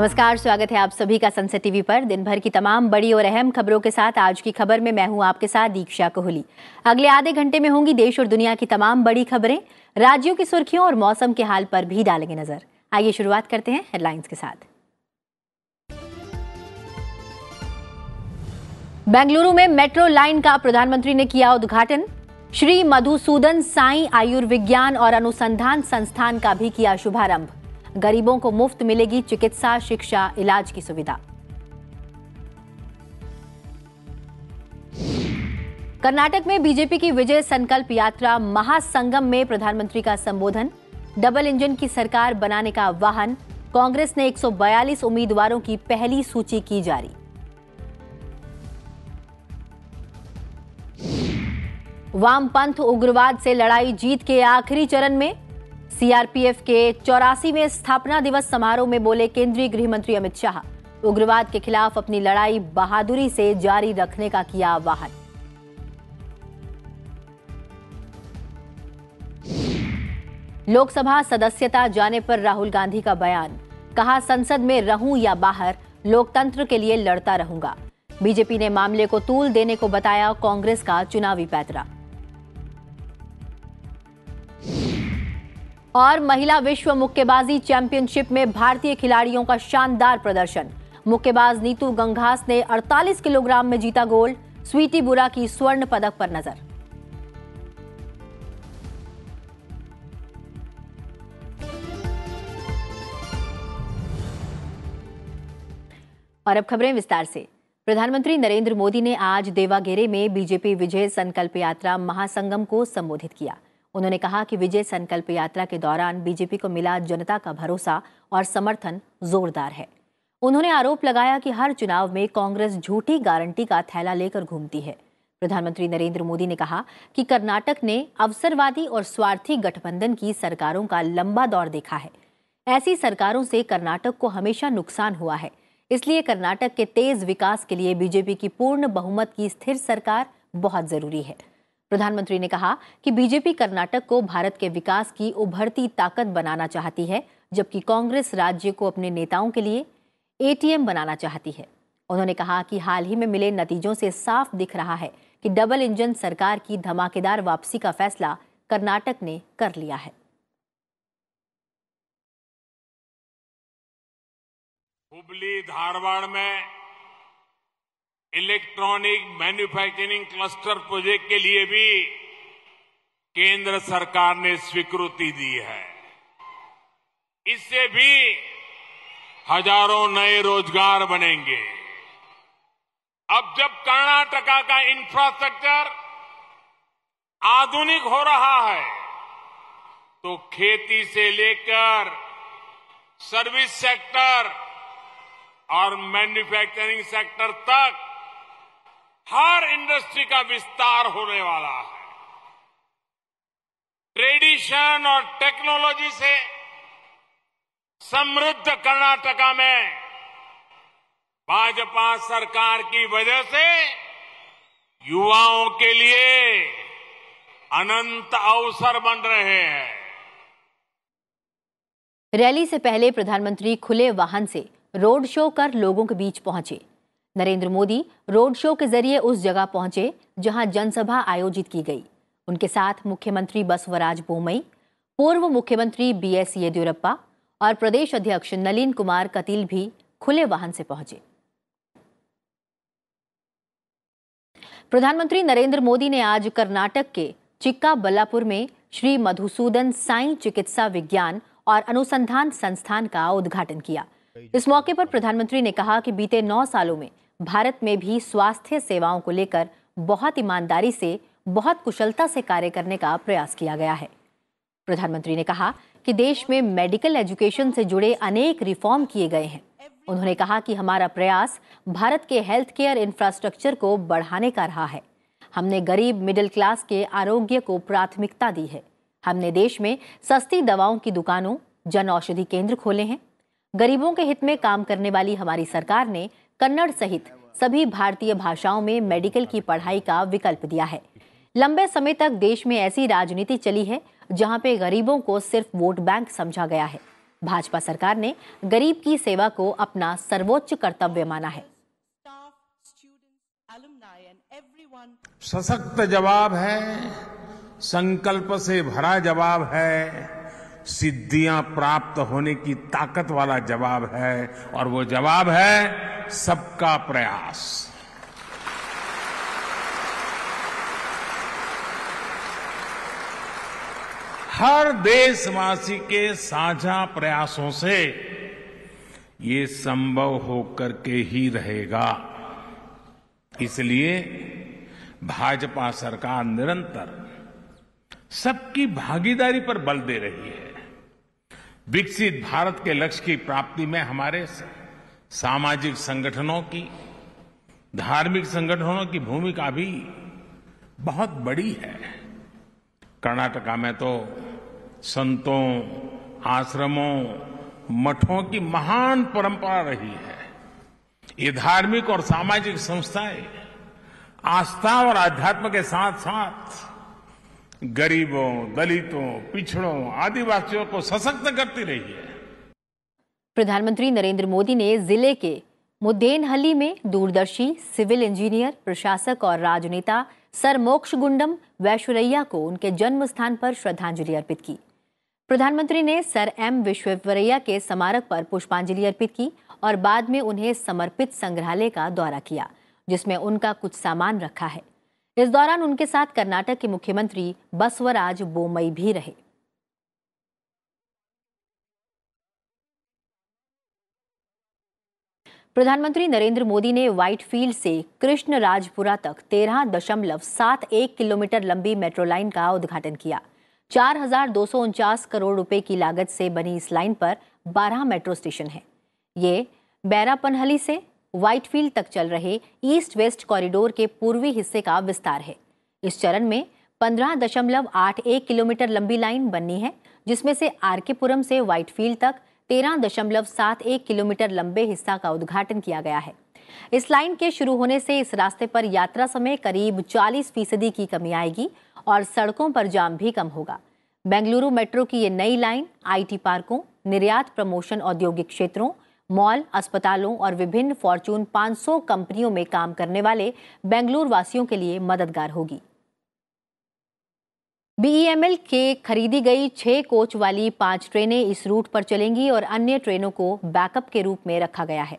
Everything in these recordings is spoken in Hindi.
नमस्कार, स्वागत है आप सभी का सनसेट टीवी पर। दिन भर की तमाम बड़ी और अहम खबरों के साथ आज की खबर में मैं हूं आपके साथ दीक्षा कोहली। अगले आधे घंटे में होंगी देश और दुनिया की तमाम बड़ी खबरें, राज्यों की सुर्खियों और मौसम के हाल पर भी डालेंगे नजर। आइए शुरुआत करते हैं हेडलाइंस के साथ। बेंगलुरु में मेट्रो लाइन का प्रधानमंत्री ने किया उद्घाटन। श्री मधुसूदन साई आयुर्विज्ञान और अनुसंधान संस्थान का भी किया शुभारंभ। गरीबों को मुफ्त मिलेगी चिकित्सा, शिक्षा, इलाज की सुविधा। कर्नाटक में बीजेपी की विजय संकल्प यात्रा महासंगम में प्रधानमंत्री का संबोधन। डबल इंजन की सरकार बनाने का आह्वान। कांग्रेस ने 142 उम्मीदवारों की पहली सूची की जारी। वामपंथ उग्रवाद से लड़ाई जीत के आखिरी चरण में। सीआरपीएफ के 84वें स्थापना दिवस समारोह में बोले केंद्रीय गृह मंत्री अमित शाह। उग्रवाद के खिलाफ अपनी लड़ाई बहादुरी से जारी रखने का किया आह्वान। लोकसभा सदस्यता जाने पर राहुल गांधी का बयान। कहा, संसद में रहूं या बाहर, लोकतंत्र के लिए लड़ता रहूंगा। बीजेपी ने मामले को तूल देने को बताया कांग्रेस का चुनावी पैंतरा। और महिला विश्व मुक्केबाजी चैंपियनशिप में भारतीय खिलाड़ियों का शानदार प्रदर्शन। मुक्केबाज नीतू गंघास ने 48 किलोग्राम में जीता गोल्ड। स्वीटी बुरा की स्वर्ण पदक पर नजर। और अब खबरें विस्तार से। प्रधानमंत्री नरेंद्र मोदी ने आज देवागेरे में बीजेपी विजय संकल्प यात्रा महासंगम को संबोधित किया। उन्होंने कहा कि विजय संकल्प यात्रा के दौरान बीजेपी को मिला जनता का भरोसा और समर्थन जोरदार है। उन्होंने आरोप लगाया कि हर चुनाव में कांग्रेस झूठी गारंटी का थैला लेकर घूमती है। प्रधानमंत्री नरेंद्र मोदी ने कहा कि कर्नाटक ने अवसरवादी और स्वार्थी गठबंधन की सरकारों का लंबा दौर देखा है। ऐसी सरकारों से कर्नाटक को हमेशा नुकसान हुआ है। इसलिए कर्नाटक के तेज विकास के लिए बीजेपी की पूर्ण बहुमत की स्थिर सरकार बहुत जरूरी है। प्रधानमंत्री ने कहा कि बीजेपी कर्नाटक को भारत के विकास की उभरती ताकत बनाना चाहती है, जबकि कांग्रेस राज्य को अपने नेताओं के लिए एटीएम बनाना चाहती है। उन्होंने कहा कि हाल ही में मिले नतीजों से साफ दिख रहा है कि डबल इंजन सरकार की धमाकेदार वापसी का फैसला कर्नाटक ने कर लिया है। हुबली धारवाड़ में इलेक्ट्रॉनिक मैन्युफैक्चरिंग क्लस्टर प्रोजेक्ट के लिए भी केंद्र सरकार ने स्वीकृति दी है। इससे भी हजारों नए रोजगार बनेंगे। अब जब कर्नाटका का इंफ्रास्ट्रक्चर आधुनिक हो रहा है, तो खेती से लेकर सर्विस सेक्टर और मैन्युफैक्चरिंग सेक्टर तक हर इंडस्ट्री का विस्तार होने वाला है। ट्रेडिशन और टेक्नोलॉजी से समृद्ध कर्नाटका में भाजपा सरकार की वजह से युवाओं के लिए अनंत अवसर बन रहे हैं। रैली से पहले प्रधानमंत्री खुले वाहन से रोड शो कर लोगों के बीच पहुंचे। नरेंद्र मोदी रोड शो के जरिए उस जगह पहुंचे जहां जनसभा आयोजित की गई। उनके साथ मुख्यमंत्री बसवराज बोम्मई, पूर्व मुख्यमंत्री बीएस येदियुरप्पा और प्रदेश अध्यक्ष नलिन कुमार कटील भी खुले वाहन से पहुंचे। प्रधानमंत्री नरेंद्र मोदी ने आज कर्नाटक के चिक्काबल्लापुर में श्री मधुसूदन साई चिकित्सा विज्ञान और अनुसंधान संस्थान का उद्घाटन किया। इस मौके पर प्रधानमंत्री ने कहा कि बीते 9 सालों में भारत में भी स्वास्थ्य सेवाओं को लेकर बहुत ईमानदारी से, बहुत कुशलता से कार्य करने का प्रयास किया गया है। प्रधानमंत्री ने कहा कि देश में मेडिकल एजुकेशन से जुड़े अनेक रिफॉर्म किए गए हैं। उन्होंने कहा कि हमारा प्रयास भारत के हेल्थ केयर इंफ्रास्ट्रक्चर को बढ़ाने का रहा है। हमने गरीब मिडिल क्लास के आरोग्य को प्राथमिकता दी है। हमने देश में सस्ती दवाओं की दुकानों, जन औषधि केंद्र खोले हैं। गरीबों के हित में काम करने वाली हमारी सरकार ने कन्नड़ सहित सभी भारतीय भाषाओं में मेडिकल की पढ़ाई का विकल्प दिया है। लंबे समय तक देश में ऐसी राजनीति चली है जहां पे गरीबों को सिर्फ वोट बैंक समझा गया है। भाजपा सरकार ने गरीब की सेवा को अपना सर्वोच्च कर्तव्य माना है। सशक्त जवाब है, संकल्प से भरा जवाब है, सिद्धियां प्राप्त होने की ताकत वाला जवाब है, और वो जवाब है सबका प्रयास। हर देशवासी के साझा प्रयासों से ये संभव होकर के ही रहेगा। इसलिए भाजपा सरकार निरंतर सबकी भागीदारी पर बल दे रही है। विकसित भारत के लक्ष्य की प्राप्ति में हमारे सामाजिक संगठनों की, धार्मिक संगठनों की भूमिका भी बहुत बड़ी है। कर्नाटका में तो संतों, आश्रमों, मठों की महान परंपरा रही है। ये धार्मिक और सामाजिक संस्थाएं आस्था और आध्यात्म के साथ साथ गरीबों, दलितों, पिछड़ों, आदिवासियों को सशक्त करती रही है। प्रधानमंत्री नरेंद्र मोदी ने जिले के मुद्देनहल्ली में दूरदर्शी, सिविल इंजीनियर, प्रशासक और राजनेता सर मोक्षगुंडम वैश्वरैया को उनके जन्म स्थान पर श्रद्धांजलि अर्पित की। प्रधानमंत्री ने सर एम विश्वेश्वरैया के स्मारक पर पुष्पांजलि अर्पित की और बाद में उन्हें समर्पित संग्रहालय का दौरा किया, जिसमें उनका कुछ सामान रखा है। इस दौरान उनके साथ कर्नाटक के मुख्यमंत्री बसवराज बोम्मई भी रहे। प्रधानमंत्री नरेंद्र मोदी ने व्हाइटफील्ड से कृष्णराजपुरा तक 13.71 किलोमीटर लंबी मेट्रो लाइन का उद्घाटन किया। 4,249 करोड़ रुपए की लागत से बनी इस लाइन पर 12 मेट्रो स्टेशन हैं। ये बैरापनहली से व्हाइटफील्ड तक चल रहे ईस्ट वेस्ट कॉरिडोर के पूर्वी हिस्से का विस्तार है। इस चरण में 15.81 किलोमीटर लंबी लाइन बननी है, जिसमें से आरकेपुरम से व्हाइटफील्ड तक 13.71 किलोमीटर लंबे हिस्सा का उद्घाटन किया गया है। इस लाइन के शुरू होने से इस रास्ते पर यात्रा समय करीब 40% की कमी आएगी और सड़कों पर जाम भी कम होगा। बेंगलुरु मेट्रो की ये नई लाइन आईटी पार्कों, निर्यात प्रमोशन औद्योगिक क्षेत्रों, मॉल, अस्पतालों और विभिन्न फॉर्च्यून 500 कंपनियों में काम करने वाले बेंगलुरु वासियों के लिए मददगार होगी। बीईएमएल के खरीदी गई 6 कोच वाली 5 ट्रेनें इस रूट पर चलेंगी और अन्य ट्रेनों को बैकअप के रूप में रखा गया है।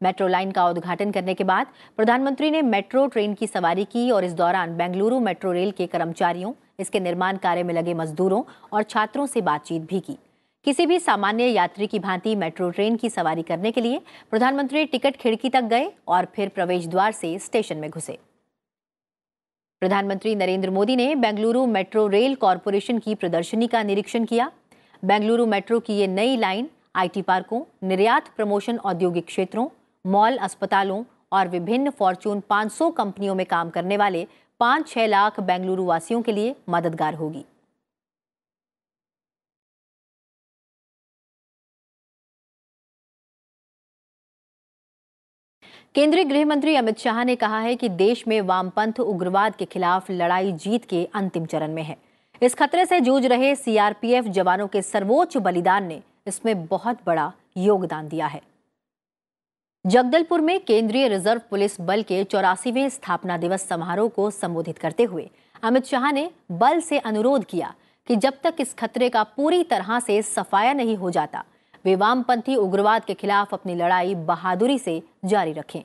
मेट्रो लाइन का उद्घाटन करने के बाद प्रधानमंत्री ने मेट्रो ट्रेन की सवारी की और इस दौरान बेंगलुरु मेट्रो रेल के कर्मचारियों, इसके निर्माण कार्य में लगे मजदूरों और छात्रों से बातचीत भी की। किसी भी सामान्य यात्री की भांति मेट्रो ट्रेन की सवारी करने के लिए प्रधानमंत्री टिकट खिड़की तक गए और फिर प्रवेश द्वार से स्टेशन में घुसे। प्रधानमंत्री नरेंद्र मोदी ने बेंगलुरु मेट्रो रेल कॉरपोरेशन की प्रदर्शनी का निरीक्षण किया। बेंगलुरु मेट्रो की ये नई लाइन आईटी पार्कों, निर्यात प्रमोशन औद्योगिक क्षेत्रों, मॉल, अस्पतालों और विभिन्न फॉर्च्यून 500 कंपनियों में काम करने वाले 5-6 लाख बेंगलुरु वासियों के लिए मददगार होगी। केंद्रीय गृह मंत्री अमित शाह ने कहा है कि देश में वामपंथ उग्रवाद के खिलाफ लड़ाई जीत के अंतिम चरण में है। इस खतरे से जूझ रहे सीआरपीएफ जवानों के सर्वोच्च बलिदान ने इसमें बहुत बड़ा योगदान दिया है। जगदलपुर में केंद्रीय रिजर्व पुलिस बल के 84वें स्थापना दिवस समारोह को संबोधित करते हुए अमित शाह ने बल से अनुरोध किया कि जब तक इस खतरे का पूरी तरह से सफाया नहीं हो जाता, वे वामपंथी उग्रवाद के खिलाफ अपनी लड़ाई बहादुरी से जारी रखें।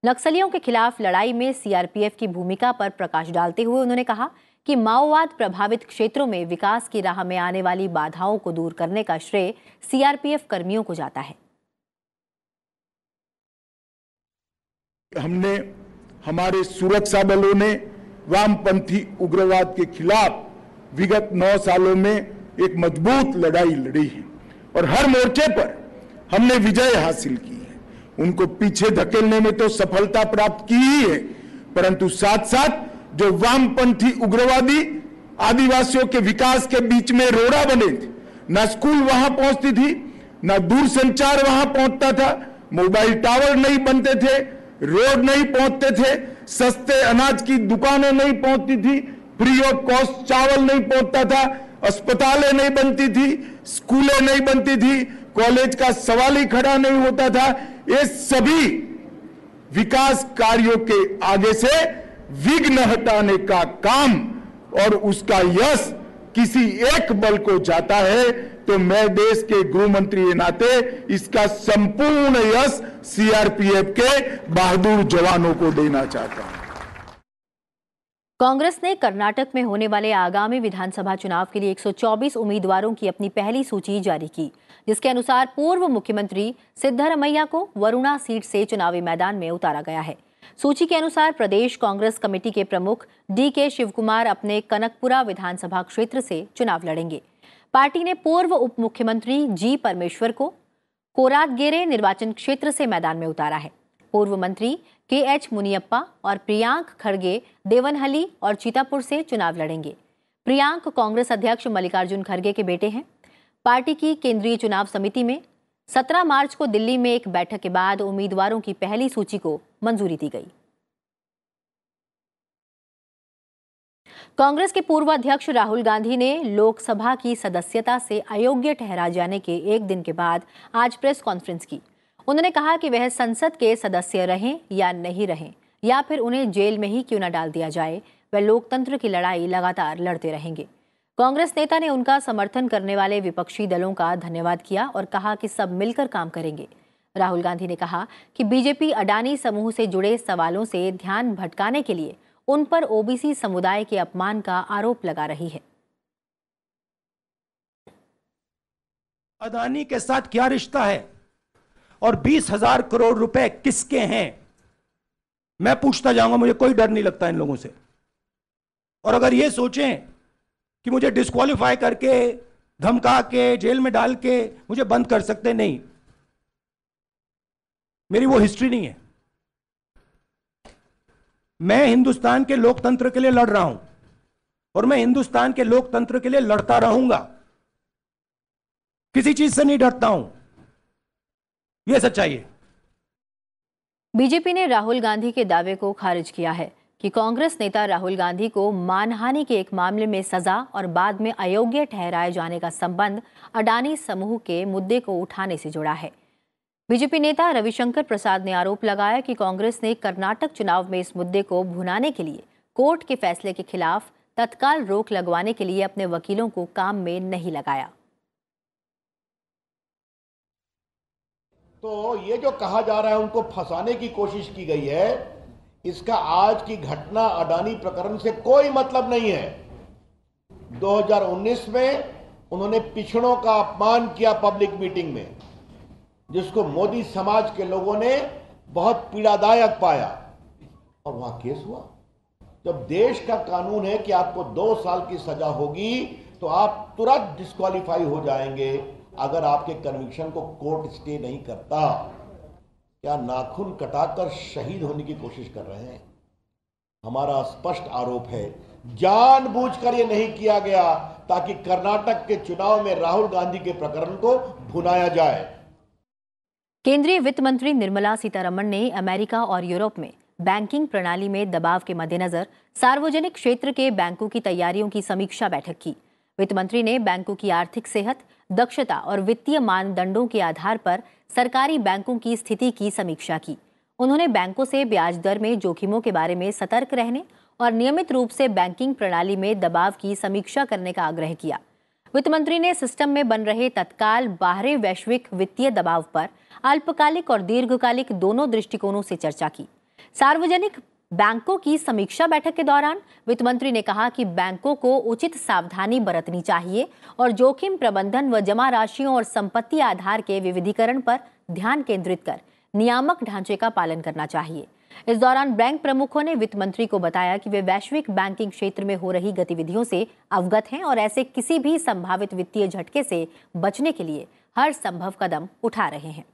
नक्सलियों के खिलाफ लड़ाई में सीआरपीएफ की भूमिका पर प्रकाश डालते हुए उन्होंने कहा कि माओवाद प्रभावित क्षेत्रों में विकास की राह में आने वाली बाधाओं को दूर करने का श्रेय सीआरपीएफ कर्मियों को जाता है। हमने, हमारे सुरक्षा बलों ने वामपंथी उग्रवाद के खिलाफ विगत 9 सालों में एक मजबूत लड़ाई लड़ी है और हर मोर्चे पर हमने विजय हासिल की है। उनको पीछे धकेलने में तो सफलता प्राप्त की ही है, परंतु साथ साथ जो वामपंथी उग्रवादी आदिवासियों के विकास के बीच में रोड़ा बने थे, ना स्कूल वहां पहुंचती थी, ना दूरसंचार वहां पहुंचता था, मोबाइल टावर नहीं बनते थे, रोड नहीं पहुंचते थे, सस्ते अनाज की दुकानें नहीं पहुंचती थी, फ्री ऑफ कॉस्ट चावल नहीं पहुंचता था, अस्पतालें नहीं बनती थी, स्कूलें नहीं बनती थी, कॉलेज का सवाल ही खड़ा नहीं होता था। ये सभी विकास कार्यों के आगे से विघ्न हटाने का काम और उसका यश किसी एक बल को जाता है तो मैं देश के गृह मंत्री के नाते इसका संपूर्ण यश सीआरपीएफ के बहादुर जवानों को देना चाहता हूं। कांग्रेस ने कर्नाटक में होने वाले आगामी विधानसभा चुनाव के लिए 124 उम्मीदवारों की अपनी पहली सूची जारी की, जिसके अनुसार पूर्व मुख्यमंत्री सिद्धरमैया को वरुणा सीट से चुनावी मैदान में उतारा गया है। सूची के अनुसार प्रदेश कांग्रेस कमेटी के प्रमुख डीके शिवकुमार अपने कनकपुरा विधानसभा क्षेत्र से चुनाव लड़ेंगे। पार्टी ने पूर्व उप मुख्यमंत्री जी परमेश्वर को कोरातगेरे निर्वाचन क्षेत्र से मैदान में उतारा है। पूर्व मंत्री के.एच. मुनियप्पा और प्रियांक खड़गे देवनहली और चीतापुर से चुनाव लड़ेंगे। प्रियांक कांग्रेस अध्यक्ष मल्लिकार्जुन खड़गे के बेटे हैं। पार्टी की केंद्रीय चुनाव समिति में 17 मार्च को दिल्ली में एक बैठक के बाद उम्मीदवारों की पहली सूची को मंजूरी दी गई। कांग्रेस के पूर्व अध्यक्ष राहुल गांधी ने लोकसभा की सदस्यता से अयोग्य ठहराए जाने के एक दिन के बाद आज प्रेस कॉन्फ्रेंस की। उन्होंने कहा कि वह संसद के सदस्य रहें या नहीं रहें या फिर उन्हें जेल में ही क्यों न डाल दिया जाए, वह लोकतंत्र की लड़ाई लगातार लड़ते रहेंगे। कांग्रेस नेता ने उनका समर्थन करने वाले विपक्षी दलों का धन्यवाद किया और कहा कि सब मिलकर काम करेंगे। राहुल गांधी ने कहा कि बीजेपी अडानी समूह से जुड़े सवालों से ध्यान भटकाने के लिए उन पर ओबीसी समुदाय के अपमान का आरोप लगा रही है। अडानी के साथ क्या रिश्ता है और 20,000 करोड़ रुपए किसके हैं, मैं पूछता जाऊंगा। मुझे कोई डर नहीं लगता इन लोगों से। और अगर ये सोचें कि मुझे डिस्क्वालीफाई करके, धमका के, जेल में डाल के मुझे बंद कर सकते, नहीं, मेरी वो हिस्ट्री नहीं है। मैं हिंदुस्तान के लोकतंत्र के लिए लड़ रहा हूं और मैं हिंदुस्तान के लोकतंत्र के लिए लड़ता रहूंगा। किसी चीज से नहीं डरता हूं, यह सच्चाई है। बीजेपी ने राहुल गांधी के दावे को खारिज किया है कि कांग्रेस नेता राहुल गांधी को मानहानि के एक मामले में सजा और बाद में अयोग्य ठहराए जाने का संबंध अडानी समूह के मुद्दे को उठाने से जुड़ा है। बीजेपी नेता रविशंकर प्रसाद ने आरोप लगाया कि कांग्रेस ने कर्नाटक चुनाव में इस मुद्दे को भुनाने के लिए कोर्ट के फैसले के खिलाफ तत्काल रोक लगवाने के लिए अपने वकीलों को काम में नहीं लगाया। तो ये जो कहा जा रहा है उनको फंसाने की कोशिश की गई है, इसका आज की घटना अडानी प्रकरण से कोई मतलब नहीं है। 2019 में उन्होंने पिछड़ों का अपमान किया पब्लिक मीटिंग में, जिसको मोदी समाज के लोगों ने बहुत पीड़ादायक पाया और वहां केस हुआ। जब देश का कानून है कि आपको 2 साल की सजा होगी तो आप तुरंत डिस्क्वालीफाई हो जाएंगे अगर आपके कन्विक्शन को कोर्ट स्टे नहीं करता। क्या नाखून कटाकर शहीद होने की कोशिश कर रहे हैं? हमारा स्पष्ट आरोप है, जानबूझकर यह नहीं किया गया ताकि कर्नाटक के चुनाव में राहुल गांधी के प्रकरण को भुनाया जाए। केंद्रीय वित्त मंत्री निर्मला सीतारमण ने अमेरिका और यूरोप में बैंकिंग प्रणाली में दबाव के मद्देनजर सार्वजनिक क्षेत्र के बैंकों की तैयारियों की समीक्षा बैठक की। वित्त मंत्री ने बैंकों की आर्थिक सेहत, दक्षता और वित्तीय मानदंडों के आधार पर सरकारी बैंकों की स्थिति की समीक्षा की। उन्होंने बैंकों से ब्याज दर में जोखिमों के बारे में सतर्क रहने और नियमित रूप से बैंकिंग प्रणाली में दबाव की समीक्षा करने का आग्रह किया। वित्त मंत्री ने सिस्टम में बन रहे तत्काल बाहरी वैश्विक वित्तीय दबाव पर अल्पकालिक और दीर्घकालिक दोनों दृष्टिकोणों से चर्चा की। सार्वजनिक बैंकों की समीक्षा बैठक के दौरान वित्त मंत्री ने कहा कि बैंकों को उचित सावधानी बरतनी चाहिए और जोखिम प्रबंधन व जमा राशियों और संपत्ति आधार के विविधीकरण पर ध्यान केंद्रित कर नियामक ढांचे का पालन करना चाहिए। इस दौरान बैंक प्रमुखों ने वित्त मंत्री को बताया कि वे वैश्विक बैंकिंग क्षेत्र में हो रही गतिविधियों से अवगत हैं और ऐसे किसी भी संभावित वित्तीय झटके से बचने के लिए हर संभव कदम उठा रहे हैं।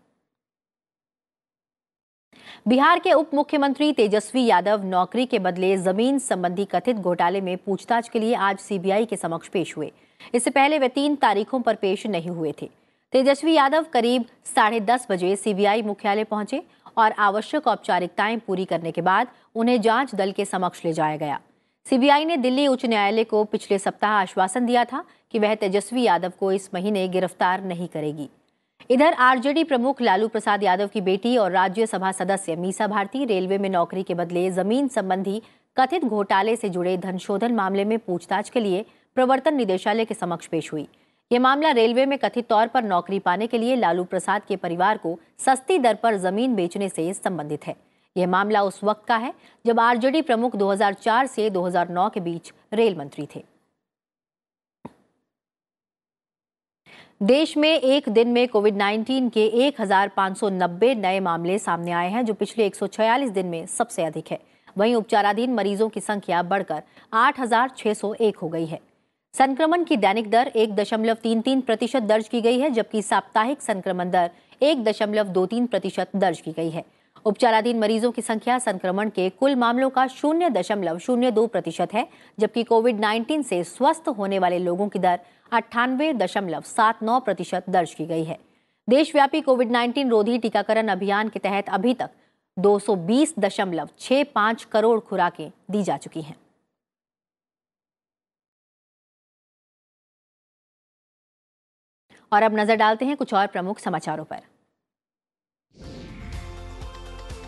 बिहार के उप मुख्यमंत्री तेजस्वी यादव नौकरी के बदले जमीन संबंधी कथित घोटाले में पूछताछ के लिए आज सीबीआई के समक्ष पेश हुए। इससे पहले वे 3 तारीखों पर पेश नहीं हुए थे। तेजस्वी यादव करीब 10:30 बजे सीबीआई मुख्यालय पहुंचे और आवश्यक औपचारिकताएं पूरी करने के बाद उन्हें जांच दल के समक्ष ले जाया गया। सीबीआई ने दिल्ली उच्च न्यायालय को पिछले सप्ताह आश्वासन दिया था कि वह तेजस्वी यादव को इस महीने गिरफ्तार नहीं करेगी। इधर आरजेडी प्रमुख लालू प्रसाद यादव की बेटी और राज्यसभा सदस्य मीसा भारती रेलवे में नौकरी के बदले जमीन संबंधी कथित घोटाले से जुड़े धनशोधन मामले में पूछताछ के लिए प्रवर्तन निदेशालय के समक्ष पेश हुई। ये मामला रेलवे में कथित तौर पर नौकरी पाने के लिए लालू प्रसाद के परिवार को सस्ती दर पर जमीन बेचने से संबंधित है। यह मामला उस वक्त का है जब आरजेडी प्रमुख 2004 से 2009 के बीच रेल मंत्री थे। देश में एक दिन में कोविड-19 के 1590 नए मामले सामने आए हैं, जो पिछले 146 दिन में सबसे अधिक है। वहीं उपचाराधीन मरीजों की संख्या बढ़कर 8601 हो गई है। संक्रमण की दैनिक दर 1.33% दर्ज की गई है, जबकि साप्ताहिक संक्रमण दर 1.23% दर्ज की गई है। उपचाराधीन मरीजों की संख्या संक्रमण के कुल मामलों का 0.02% है, जबकि कोविड-19 से स्वस्थ होने वाले लोगों की दर 98.79% दर्ज की गई है। देशव्यापी कोविड-19 रोधी टीकाकरण अभियान के तहत अभी तक 220.65 करोड़ खुराकें दी जा चुकी हैं। और अब नजर डालते हैं कुछ और प्रमुख समाचारों पर।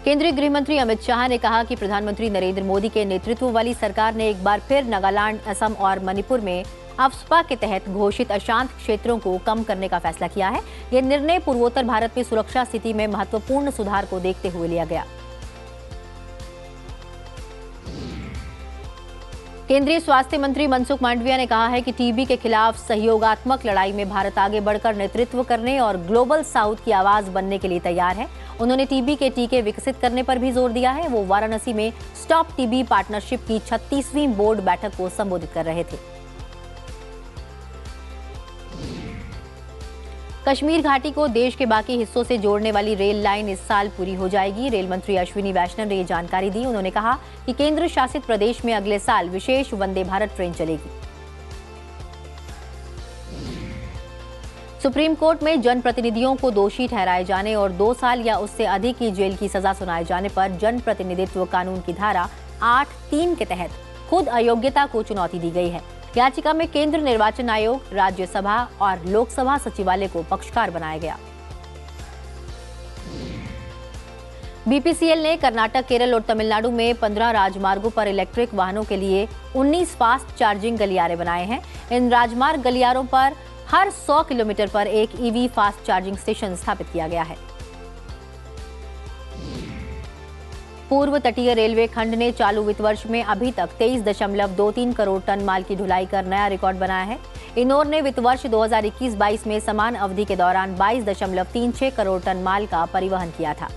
केंद्रीय गृह मंत्री अमित शाह ने कहा कि प्रधानमंत्री नरेंद्र मोदी के नेतृत्व वाली सरकार ने एक बार फिर नागालैंड, असम और मणिपुर में अफस्पा के तहत घोषित अशांत क्षेत्रों को कम करने का फैसला किया है। यह निर्णय पूर्वोत्तर भारत में सुरक्षा स्थिति में महत्वपूर्ण सुधार को देखते हुए लिया गया। केंद्रीय स्वास्थ्य मंत्री मनसुख मांडविया ने कहा है कि टीबी के खिलाफ सहयोगात्मक लड़ाई में भारत आगे बढ़कर नेतृत्व करने और ग्लोबल साउथ की आवाज बनने के लिए तैयार है। उन्होंने टीबी के टीके विकसित करने पर भी जोर दिया है। वो वाराणसी में स्टॉप टीबी पार्टनरशिप की 36वीं बोर्ड बैठक को संबोधित कर रहे थे। कश्मीर घाटी को देश के बाकी हिस्सों से जोड़ने वाली रेल लाइन इस साल पूरी हो जाएगी। रेल मंत्री अश्विनी वैष्णव ने ये जानकारी दी। उन्होंने कहा कि केंद्र शासित प्रदेश में अगले साल विशेष वंदे भारत ट्रेन चलेगी। सुप्रीम कोर्ट में जनप्रतिनिधियों को दोषी ठहराए जाने और 2 साल या उससे अधिक की जेल की सजा सुनाए जाने पर जनप्रतिनिधित्व कानून की धारा 8(3) के तहत खुद अयोग्यता को चुनौती दी गई है। याचिका में केंद्र निर्वाचन आयोग, राज्यसभा और लोकसभा सचिवालय को पक्षकार बनाया गया। बीपीसीएल ने कर्नाटक, केरल और तमिलनाडु में 15 राजमार्गों पर इलेक्ट्रिक वाहनों के लिए 19 फास्ट चार्जिंग गलियारे बनाए हैं। इन राजमार्ग गलियारों पर हर 100 किलोमीटर पर एक ईवी फास्ट चार्जिंग स्टेशन स्थापित किया गया है। पूर्व तटीय रेलवे खंड ने चालू वित्त वर्ष में अभी तक 23.23 करोड़ टन माल की ढुलाई कर नया रिकॉर्ड बनाया है। इनोर ने वित्त वर्ष 2021-22 में समान अवधि के दौरान 22.36 करोड़ टन माल का परिवहन किया था।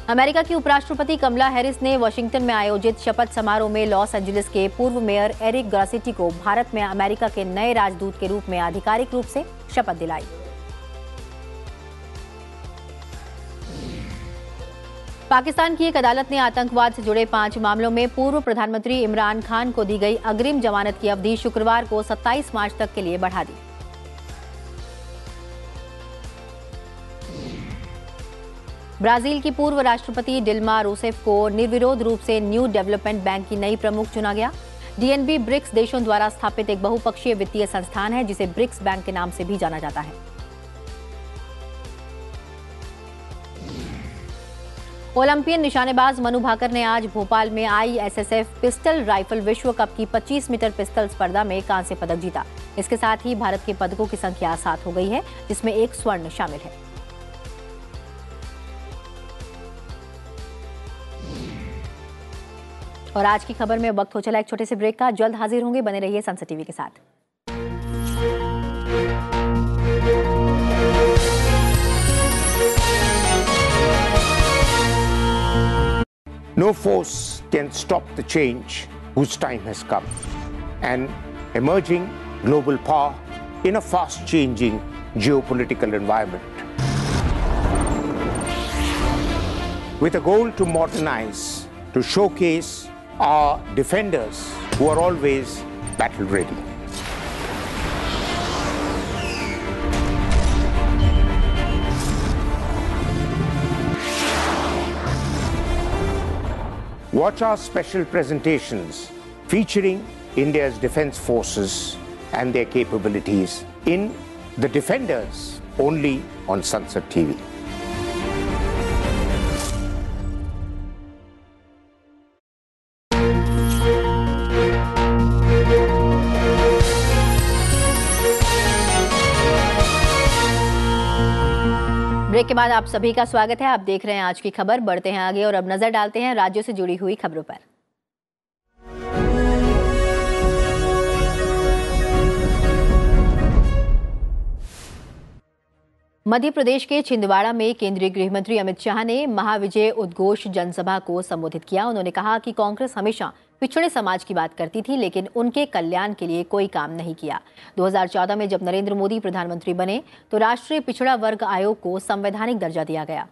अमेरिका की उपराष्ट्रपति कमला हैरिस ने वाशिंगटन में आयोजित शपथ समारोह में लॉस एंजलिस के पूर्व मेयर एरिक ग्रासिटी को भारत में अमेरिका के नए राजदूत के रूप में आधिकारिक रूप से शपथ दिलाई। पाकिस्तान की एक अदालत ने आतंकवाद से जुड़े 5 मामलों में पूर्व प्रधानमंत्री इमरान खान को दी गई अग्रिम जमानत की अवधि शुक्रवार को 27 मार्च तक के लिए बढ़ा दी। ब्राजील की पूर्व राष्ट्रपति डिल्मा रूसेफ को निर्विरोध रूप से न्यू डेवलपमेंट बैंक की नई प्रमुख चुना गया। डीएनबी ब्रिक्स देशों द्वारा स्थापित एक बहुपक्षीय वित्तीय संस्थान है, जिसे ब्रिक्स बैंक के नाम से भी जाना जाता है। ओलंपियन निशानेबाज मनु भाकर ने आज भोपाल में आईएसएसएफ पिस्टल राइफल विश्व कप की 25 मीटर पिस्टल स्पर्धा में कांस्य पदक जीता। इसके साथ ही भारत के पदकों की संख्या 7 हो गई है, जिसमें 1 स्वर्ण शामिल है। और आज की खबर में वक्त हो चला एक छोटे से ब्रेक का। जल्द हाजिर होंगे, बने रहिए सनसद टीवी के साथ। No force can stop the change whose time has come. An emerging global power in a fast-changing geopolitical environment. With a goal to modernize, to showcase our defenders who are always battle-ready. Watch our special presentations featuring India's defense forces and their capabilities in The Defenders, only on Sunset TV. Break के बाद आप सभी का स्वागत है। आप देख रहे हैं आज की खबर। बढ़ते हैं आगे और अब नजर डालते हैं राज्यों से जुड़ी हुई खबरों पर। मध्य प्रदेश के छिंदवाड़ा में केंद्रीय गृह मंत्री अमित शाह ने महाविजय उद्घोष जनसभा को संबोधित किया। उन्होंने कहा कि कांग्रेस हमेशा पिछड़े समाज की बात करती थी, लेकिन उनके कल्याण के लिए कोई काम नहीं किया। 2014 में जब नरेंद्र मोदी प्रधानमंत्री बने तो राष्ट्रीय पिछड़ा वर्ग आयोग को संवैधानिक दर्जा दिया गया।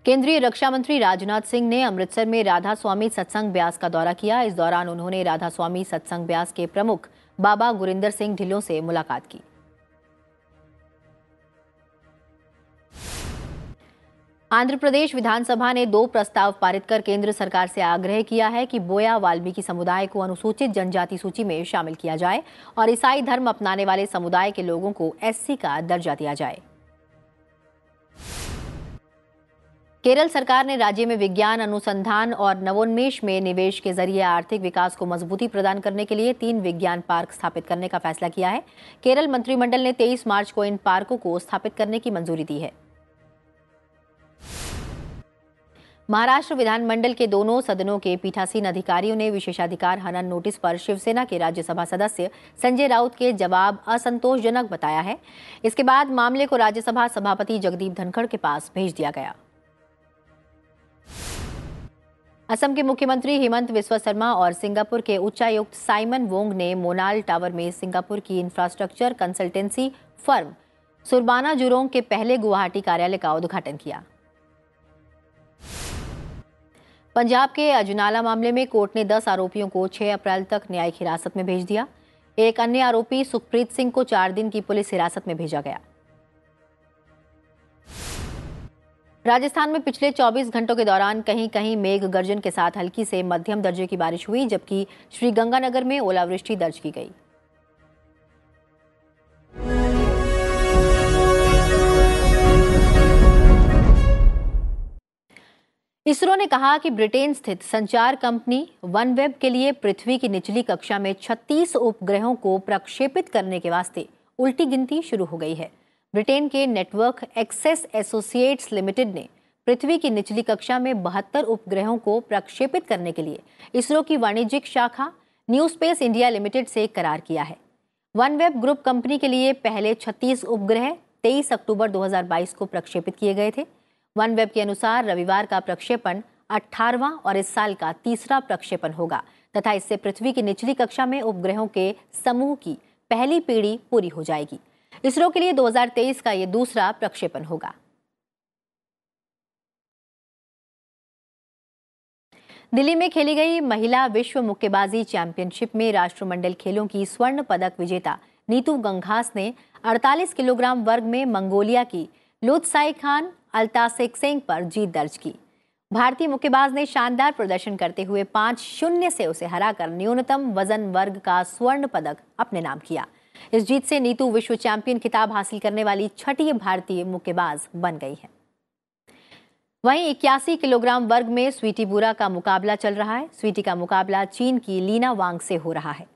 केंद्रीय रक्षा मंत्री राजनाथ सिंह ने अमृतसर में राधा स्वामी सत्संग ब्यास का दौरा किया। इस दौरान उन्होंने राधा स्वामी सत्संग ब्यास के प्रमुख बाबा गुरिंदर सिंह ढिल्लों से मुलाकात की। आंध्र प्रदेश विधानसभा ने 2 प्रस्ताव पारित कर केंद्र सरकार से आग्रह किया है कि बोया वाल्मीकि समुदाय को अनुसूचित जनजाति सूची में शामिल किया जाए और ईसाई धर्म अपनाने वाले समुदाय के लोगों को एससी का दर्जा दिया जाए। केरल सरकार ने राज्य में विज्ञान अनुसंधान और नवोन्मेष में निवेश के जरिए आर्थिक विकास को मजबूती प्रदान करने के लिए 3 विज्ञान पार्क स्थापित करने का फैसला किया है। केरल मंत्रिमंडल ने 23 मार्च को इन पार्कों को स्थापित करने की मंजूरी दी है। महाराष्ट्र विधानमंडल के दोनों सदनों के पीठासीन अधिकारियों ने विशेषाधिकार हनन नोटिस पर शिवसेना के राज्यसभा सदस्य संजय राउत के जवाब असंतोषजनक बताया है। इसके बाद मामले को राज्यसभा सभापति जगदीप धनखड़ के पास भेज दिया गया। असम के मुख्यमंत्री हिमंत बिस्वा शर्मा और सिंगापुर के उच्चायुक्त साइमन वोंग ने मोनाल टावर में सिंगापुर की infrastructure consultancy firm Surbana Zhurong के पहले गुवाहाटी कार्यालय का उद्घाटन किया। पंजाब के अजनाला मामले में कोर्ट ने 10 आरोपियों को 6 अप्रैल तक न्यायिक हिरासत में भेज दिया। एक अन्य आरोपी सुखप्रीत सिंह को 4 दिन की पुलिस हिरासत में भेजा गया। राजस्थान में पिछले 24 घंटों के दौरान कहीं कहीं मेघ गर्जन के साथ हल्की से मध्यम दर्जे की बारिश हुई, जबकि श्रीगंगानगर में ओलावृष्टि दर्ज की गई। इसरो ने कहा कि ब्रिटेन स्थित संचार कंपनी वनवेब के लिए पृथ्वी की निचली कक्षा में 36 उपग्रहों को प्रक्षेपित करने के वास्ते उल्टी गिनती शुरू हो गई है। ब्रिटेन के नेटवर्क एक्सेस एसोसिएट्स लिमिटेड ने पृथ्वी की निचली कक्षा में 72 उपग्रहों को प्रक्षेपित करने के लिए इसरो की वाणिज्यिक शाखा न्यू स्पेस इंडिया लिमिटेड से करार किया है। वनवेब ग्रुप कंपनी के लिए पहले 36 उपग्रह 23 अक्टूबर 2022 को प्रक्षेपित किए गए थे। वनवेब के अनुसार रविवार का प्रक्षेपण 18वां और इस साल का 3रा प्रक्षेपण होगा तथा इससे पृथ्वी की निचली कक्षा में उपग्रहों के समूह की पहली पीढ़ी पूरी हो जाएगी। इसरो के लिए 2023 का यह दूसरा प्रक्षेपण होगा। दिल्ली में खेली गई महिला विश्व मुक्केबाजी चैंपियनशिप में राष्ट्रमंडल खेलों की स्वर्ण पदक विजेता नीतू गंघास ने 48 किलोग्राम वर्ग में मंगोलिया की लुत्साई खान अल्तासेक्सेंग पर जीत दर्ज की। भारतीय मुक्केबाज ने शानदार प्रदर्शन करते हुए 5-0 से उसे हराकर न्यूनतम वजन वर्ग का स्वर्ण पदक अपने नाम किया। इस जीत से नीतू विश्व चैंपियन खिताब हासिल करने वाली 6ठी भारतीय मुक्केबाज बन गई है। वहीं 81 किलोग्राम वर्ग में स्वीटी बुरा का मुकाबला चल रहा है। स्वीटी का मुकाबला चीन की लीना वांग से हो रहा है।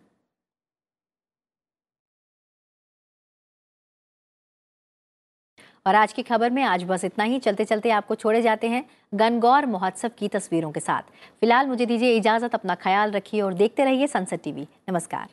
और आज की खबर में आज बस इतना ही। चलते चलते आपको छोड़े जाते हैं गणगौर महोत्सव की तस्वीरों के साथ। फिलहाल मुझे दीजिए इजाजत। अपना ख्याल रखिए और देखते रहिए सनसेट टीवी। नमस्कार।